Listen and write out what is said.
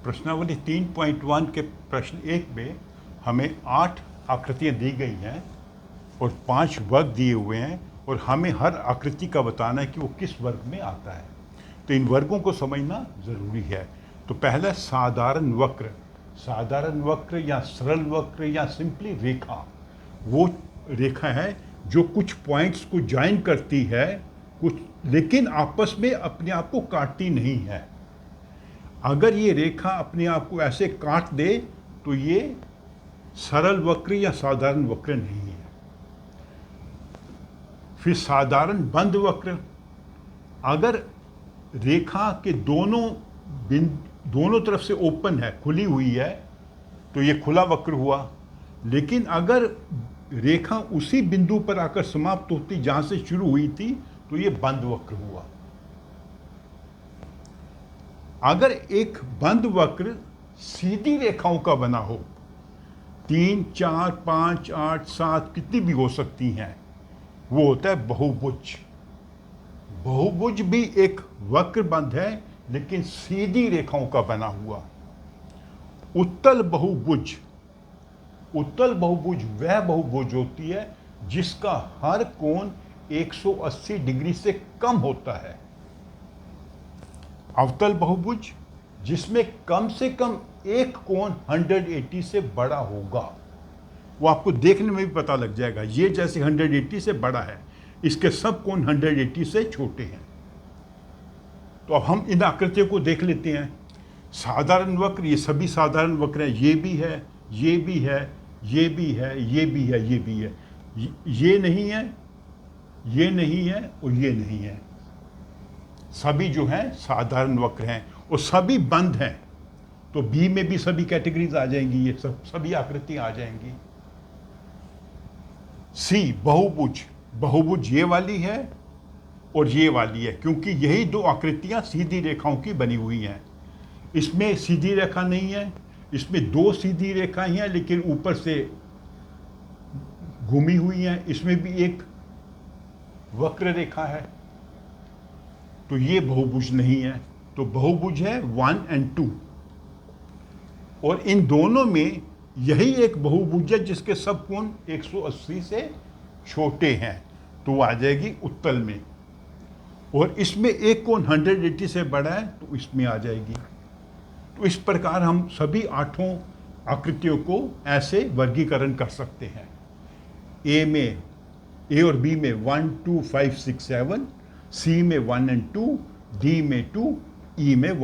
प्रश्नावली 3.1 के प्रश्न 1 में हमें 8 आकृतियाँ दी गई हैं और 5 वर्ग दिए हुए हैं और हमें हर आकृति का बताना है कि वो किस वर्ग में आता है। तो इन वर्गों को समझना ज़रूरी है। तो पहला साधारण वक्र। साधारण वक्र या सरल वक्र या सिंपली रेखा, वो रेखा है जो कुछ पॉइंट्स को ज्वाइन करती है, कुछ लेकिन आपस में अपने आप को काटती नहीं है। अगर ये रेखा अपने आप को ऐसे काट दे तो ये सरल वक्र या साधारण वक्र नहीं है। फिर साधारण बंद वक्र, अगर रेखा के दोनों तरफ से ओपन है, खुली हुई है, तो ये खुला वक्र हुआ। लेकिन अगर रेखा उसी बिंदु पर आकर समाप्त होती जहां से शुरू हुई थी तो ये बंद वक्र हुआ। अगर एक बंद वक्र सीधी रेखाओं का बना हो, 3, 4, 5, 8, 7 कितनी भी हो सकती हैं, वो होता है बहुभुज। बहुभुज भी एक वक्र बंद है लेकिन सीधी रेखाओं का बना हुआ। उत्तल बहुभुज, उत्तल बहुभुज वह बहुभुज होती है जिसका हर कोण 180 डिग्री से कम होता है। अवतल बहुभुज जिसमें कम से कम एक कोण 180 से बड़ा होगा। वो आपको देखने में भी पता लग जाएगा, ये जैसे 180 से बड़ा है, इसके सब कोण 180 से छोटे हैं। तो अब हम इन आकृतियों को देख लेते हैं। साधारण वक्र, ये सभी साधारण वक्र हैं, ये भी है, ये भी है, ये भी है, ये भी है, ये भी है, ये नहीं है, ये नहीं है और ये नहीं है। सभी जो हैं साधारण वक्र हैं और सभी बंद हैं। तो बी में भी सभी कैटेगरीज आ जाएंगी, ये सभी आकृतियां आ जाएंगी। सी बहुभुज, बहुभुज ये वाली है और ये वाली है, क्योंकि यही दो आकृतियां सीधी रेखाओं की बनी हुई हैं। इसमें सीधी रेखा नहीं है, इसमें दो सीधी रेखाएं हैं लेकिन ऊपर से घूमी हुई हैं। इसमें भी एक वक्र रेखा है, तो ये बहुभुज नहीं है। तो बहुभुज है 1 और 2, और इन दोनों में यही एक बहुभुज है जिसके सब कोण 180 से छोटे हैं, तो वो आ जाएगी उत्तल में। और इसमें एक कोण 180 से बड़ा है तो इसमें आ जाएगी। तो इस प्रकार हम सभी 8 आकृतियों को ऐसे वर्गीकरण कर सकते हैं। ए और बी में 1, 2, 5, 6, 7, सी में 1 और 2, डी में 2, ई में 1।